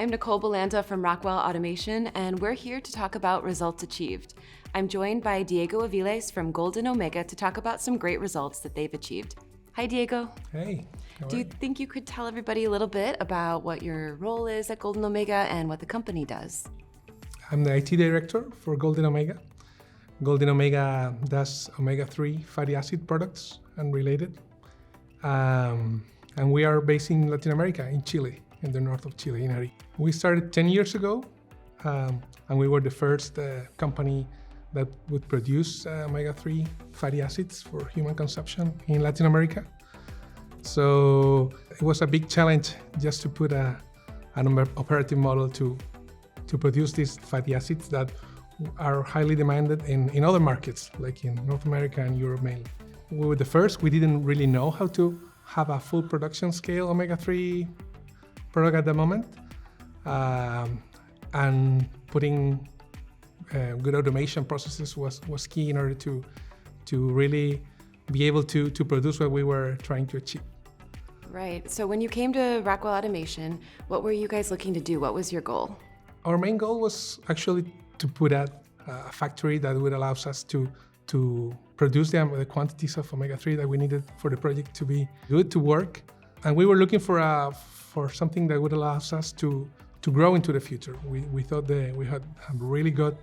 I'm Nicole Belanda from Rockwell Automation, and we're here to talk about results achieved. I'm joined by Diego Aviles from Golden Omega to talk about some great results that they've achieved. Hi, Diego. Hey. Do you think you could tell everybody a little bit about what your role is at Golden Omega and what the company does? I'm the IT director for Golden Omega. Golden Omega does omega-3 fatty acid products and related. And we are based in Latin America, in Chile, in the north of Chile, in Ari. We started 10 years ago, and we were the first company that would produce omega-3 fatty acids for human consumption in Latin America. So it was a big challenge just to put an operative model to produce these fatty acids that are highly demanded in other markets, like in North America and Europe mainly. We were the first. We didn't really know how to have a full production scale omega-3 product at the moment. And putting good automation processes was key in order to really be able to produce what we were trying to achieve. Right. So when you came to Rockwell Automation, what were you guys looking to do? What was your goal? Our main goal was actually to put out a factory that would allow us to produce the quantities of omega-3 that we needed for the project to be good to work. And we were looking for something that would allow us to grow into the future. We thought that we had a really good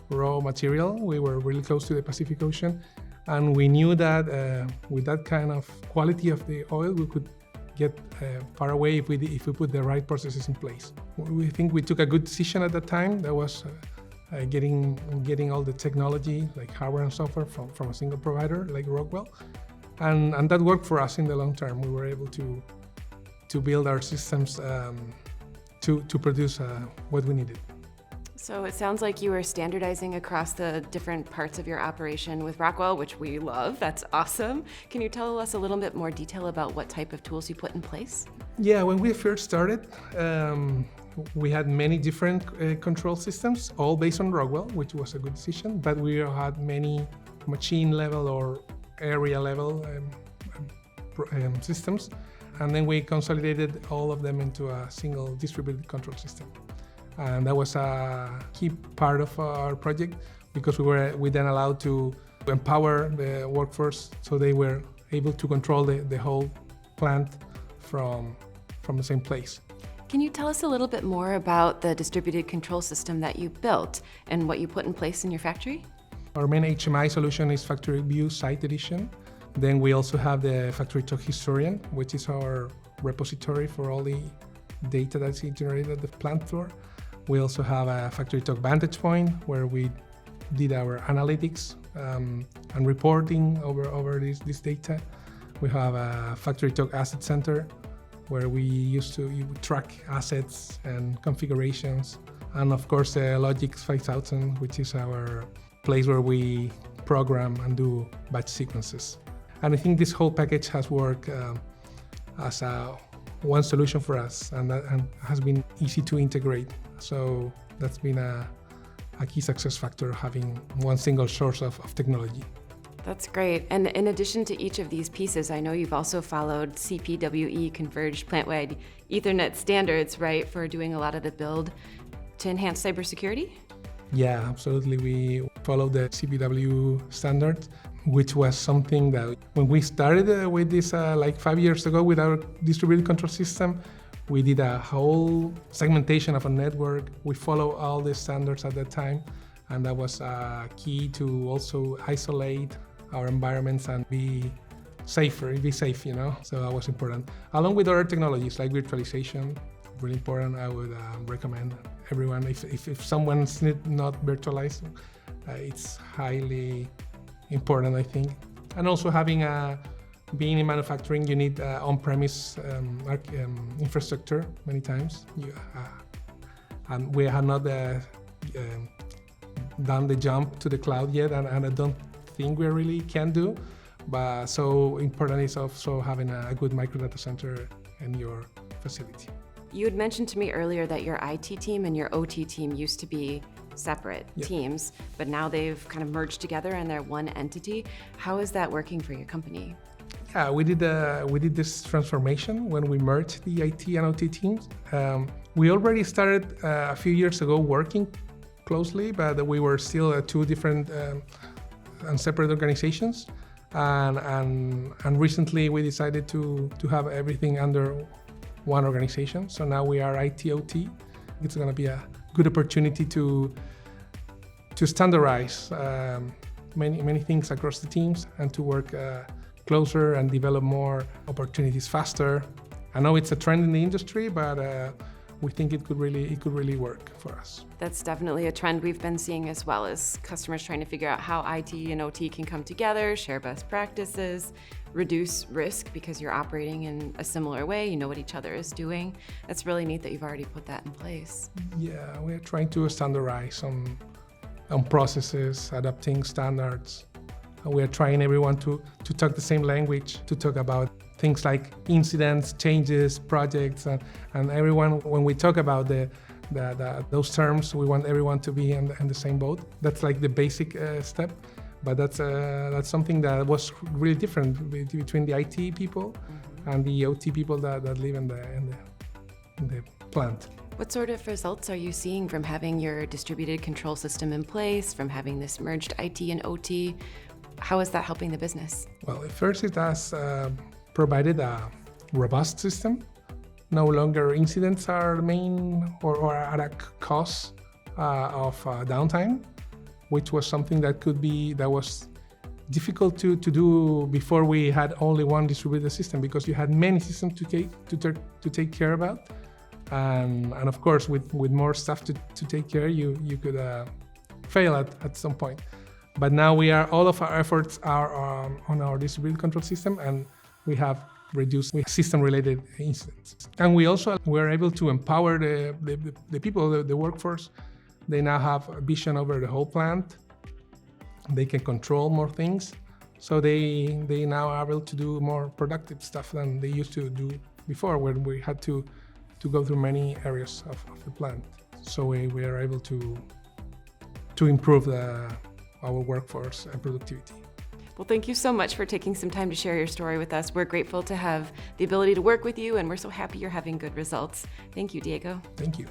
raw material. We were really close to the Pacific Ocean. And we knew that with that kind of quality of the oil, we could get far away if we put the right processes in place. We think we took a good decision at that time. That was getting all the technology, like hardware and software, from a single provider like Rockwell. And that worked for us in the long term. We were able to build our systems to produce what we needed. So it sounds like you were standardizing across the different parts of your operation with Rockwell, which we love. That's awesome. Can you tell us a little bit more detail about what type of tools you put in place? Yeah, when we first started, we had many different control systems, all based on Rockwell, which was a good decision, but we had many machine level or area level systems. And then we consolidated all of them into a single distributed control system. And that was a key part of our project because we then allowed to empower the workforce so they were able to control the whole plant from the same place. Can you tell us a little bit more about the distributed control system that you built and what you put in place in your factory? Our main HMI solution is Factory View Site Edition. Then we also have the Factory Talk Historian, which is our repository for all the data that's generated at the plant floor. We also have a Factory Talk Vantage Point where we did our analytics and reporting over this data. We have a Factory Talk Asset Center where we used to track assets and configurations. And of course, the Logix 5000, which is our place where we program and do batch sequences. And I think this whole package has worked as one solution for us and has been easy to integrate. So that's been a key success factor, having one single source of technology. That's great. And in addition to each of these pieces, I know you've also followed CPWE, Converged Plant-Wide Ethernet standards, right, for doing a lot of the build to enhance cybersecurity? Yeah, absolutely. We followed the CPW standard, which was something that when we started with this like 5 years ago with our distributed control system, we did a whole segmentation of a network. We follow all the standards at that time, and that was key to also isolate our environments and be safe, you know? So that was important. Along with other technologies like virtualization, really important. I would recommend everyone, if someone's not virtualized, it's highly important, I think. And also being in manufacturing, you need on-premise infrastructure many times. And we have not done the jump to the cloud yet, and I don't think we really can do. But so important is also having a good micro data center in your facility. You had mentioned to me earlier that your IT team and your OT team used to be separate teams, but now they've kind of merged together and they're one entity. How is that working for your company? Yeah, we did this transformation when we merged the IT and OT teams. We already started a few years ago working closely, but we were still two different and separate organizations. And recently we decided to have everything under one organization. So now we are IT OT. It's going to be a good opportunity to standardize many things across the teams and to work closer and develop more opportunities faster. I know it's a trend in the industry, but we think it could really work for us. That's definitely a trend we've been seeing as well, as customers trying to figure out how IT and OT can come together, share best practices, reduce risk because you're operating in a similar way, you know what each other is doing. That's really neat that you've already put that in place. Yeah, we're trying to standardize on processes, adopting standards. We are trying everyone to talk the same language, to talk about things like incidents, changes, projects, and everyone, when we talk about those terms, we want everyone to be in the same boat. That's like the basic step, but that's something that was really different between the IT people and the OT people that live in the plant. What sort of results are you seeing from having your distributed control system in place, from having this merged IT and OT? How is that helping the business? Well, at first it has provided a robust system. No longer incidents are the main or at a cause of downtime, which was something that was difficult to do before we had only one distributed system, because you had many systems to take care about. And of course, with more stuff to take care, you could fail at some point. But now all of our efforts are on our distributed control system, and we have reduced system-related incidents. And we're able to empower the people, the workforce. They now have a vision over the whole plant. They can control more things. So they now are able to do more productive stuff than they used to do before, when we had to go through many areas of the plant. So we are able to improve our workforce and productivity. Well, thank you so much for taking some time to share your story with us. We're grateful to have the ability to work with you, and we're so happy you're having good results. Thank you, Diego. Thank you.